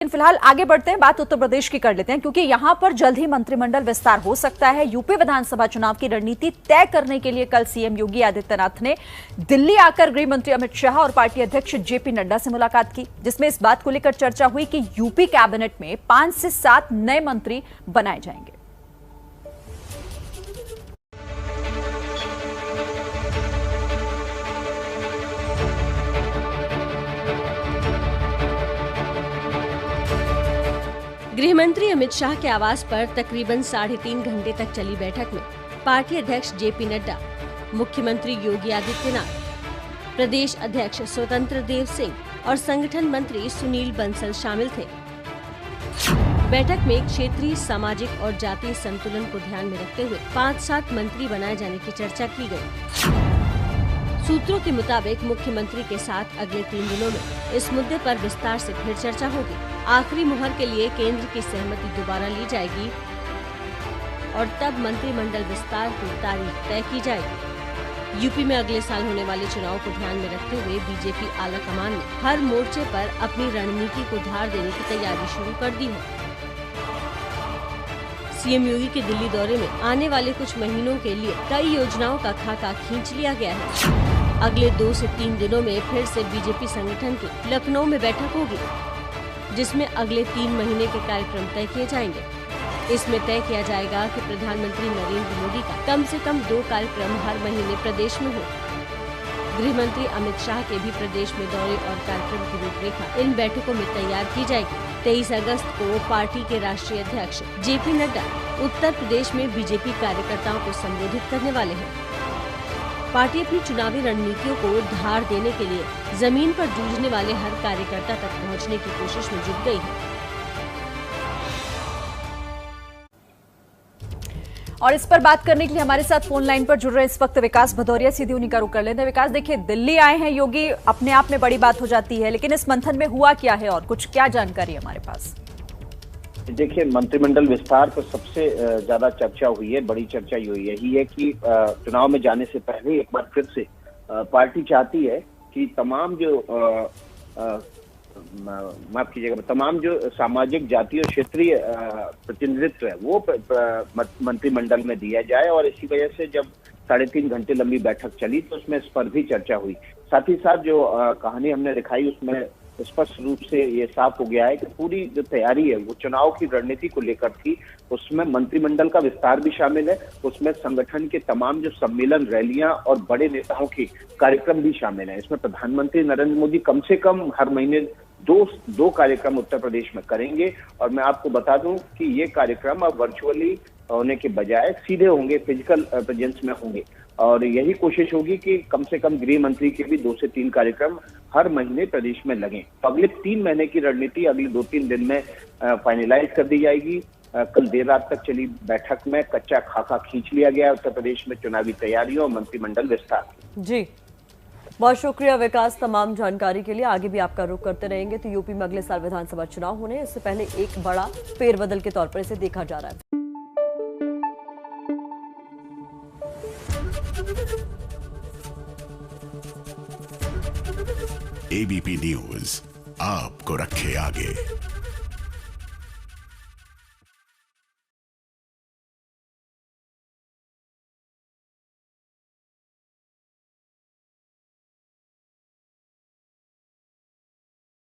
लेकिन फिलहाल आगे बढ़ते हैं, बात उत्तर प्रदेश की कर लेते हैं क्योंकि यहां पर जल्द ही मंत्रिमंडल विस्तार हो सकता है। यूपी विधानसभा चुनाव की रणनीति तय करने के लिए कल सीएम योगी आदित्यनाथ ने दिल्ली आकर गृह मंत्री अमित शाह और पार्टी अध्यक्ष जेपी नड्डा से मुलाकात की, जिसमें इस बात को लेकर चर्चा हुई कि यूपी कैबिनेट में 5 से 7 नए मंत्री बनाए जाएंगे। गृहमंत्री अमित शाह के आवास पर तकरीबन 3.5 घंटे तक चली बैठक में पार्टी अध्यक्ष जेपी नड्डा, मुख्यमंत्री योगी आदित्यनाथ, प्रदेश अध्यक्ष स्वतंत्र देव सिंह और संगठन मंत्री सुनील बंसल शामिल थे। बैठक में क्षेत्रीय, सामाजिक और जातीय संतुलन को ध्यान में रखते हुए 5-7 मंत्री बनाए जाने की चर्चा की गई। सूत्रों के मुताबिक मुख्यमंत्री के साथ अगले 3 दिनों में इस मुद्दे पर विस्तार से फिर चर्चा होगी। आखिरी मुहर के लिए केंद्र की सहमति दोबारा ली जाएगी और तब मंत्रिमंडल विस्तार की तारीख तय की जाएगी। यूपी में अगले साल होने वाले चुनाव को ध्यान में रखते हुए बीजेपी आला कमान ने हर मोर्चे पर अपनी रणनीति को धार देने की तैयारी शुरू कर दी है। सीएम योगी के दिल्ली दौरे में आने वाले कुछ महीनों के लिए कई योजनाओं का खाका खींच लिया गया है। अगले 2 से 3 दिनों में फिर से बीजेपी संगठन की लखनऊ में बैठक होगी, जिसमें अगले 3 महीने के कार्यक्रम तय किए जाएंगे। इसमें तय किया जाएगा कि प्रधानमंत्री नरेंद्र मोदी का कम से कम 2 कार्यक्रम हर महीने प्रदेश में हो। गृह मंत्री अमित शाह के भी प्रदेश में दौरे और कार्यक्रम की रूपरेखा इन बैठकों में तैयार की जाएगी। 23 अगस्त को पार्टी के राष्ट्रीय अध्यक्ष जेपी नड्डा उत्तर प्रदेश में बीजेपी कार्यकर्ताओं को संबोधित करने वाले हैं। पार्टी अपनी चुनावी रणनीतियों को धार देने के लिए जमीन पर जूझने वाले हर कार्यकर्ता तक पहुंचने की कोशिश में जुट गई है। और इस पर बात करने के लिए हमारे साथ फोन लाइन पर जुड़ रहे इस वक्त विकास भदौरिया, सीधे उन्हीं का रुख कर लेते हैं। विकास, देखिए, दिल्ली आए हैं योगी, अपने आप में बड़ी बात हो जाती है, लेकिन इस मंथन में हुआ क्या है और कुछ क्या जानकारी है हमारे पास? देखिए, मंत्रिमंडल विस्तार पर सबसे ज्यादा चर्चा हुई है। बड़ी चर्चा यही है कि चुनाव में जाने से पहले एक बार फिर से पार्टी चाहती है कि तमाम जो माफ कीजिएगा, तमाम जो सामाजिक, जातीय और क्षेत्रीय प्रतिनिधित्व है वो मंत्रिमंडल में दिया जाए। और इसी वजह से जब 3.5 घंटे लंबी बैठक चली तो उसमें इस पर भी चर्चा हुई। साथ ही साथ जो कहानी हमने दिखाई उसमें स्पष्ट रूप से ये साफ हो गया है कि पूरी जो तैयारी है वो चुनाव की रणनीति को लेकर थी। उसमें मंत्रिमंडल का विस्तार भी शामिल है, उसमें संगठन के तमाम जो सम्मेलन, रैलियां और बड़े नेताओं के कार्यक्रम भी शामिल हैं। इसमें प्रधानमंत्री नरेंद्र मोदी कम से कम हर महीने दो कार्यक्रम उत्तर प्रदेश में करेंगे। और मैं आपको बता दूं कि ये कार्यक्रम अब वर्चुअली होने के बजाय सीधे होंगे, फिजिकल प्रेजेंस में होंगे। और यही कोशिश होगी कि कम से कम गृह मंत्री के भी 2 से 3 कार्यक्रम हर महीने प्रदेश में लगें। तो अगले 3 महीने की रणनीति अगले 2-3 दिन में फाइनलाइज कर दी जाएगी। कल देर रात तक चली बैठक में कच्चा खाका खींच लिया गया उत्तर प्रदेश में चुनावी तैयारियों और मंत्रिमंडल विस्तार। जी, बहुत शुक्रिया विकास तमाम जानकारी के लिए। आगे भी आपका रुख करते रहेंगे। तो यूपी में अगले साल विधानसभा चुनाव होने, इससे पहले एक बड़ा फेरबदल के तौर पर इसे देखा जा रहा है। एबीपी न्यूज आपको रखे आगे।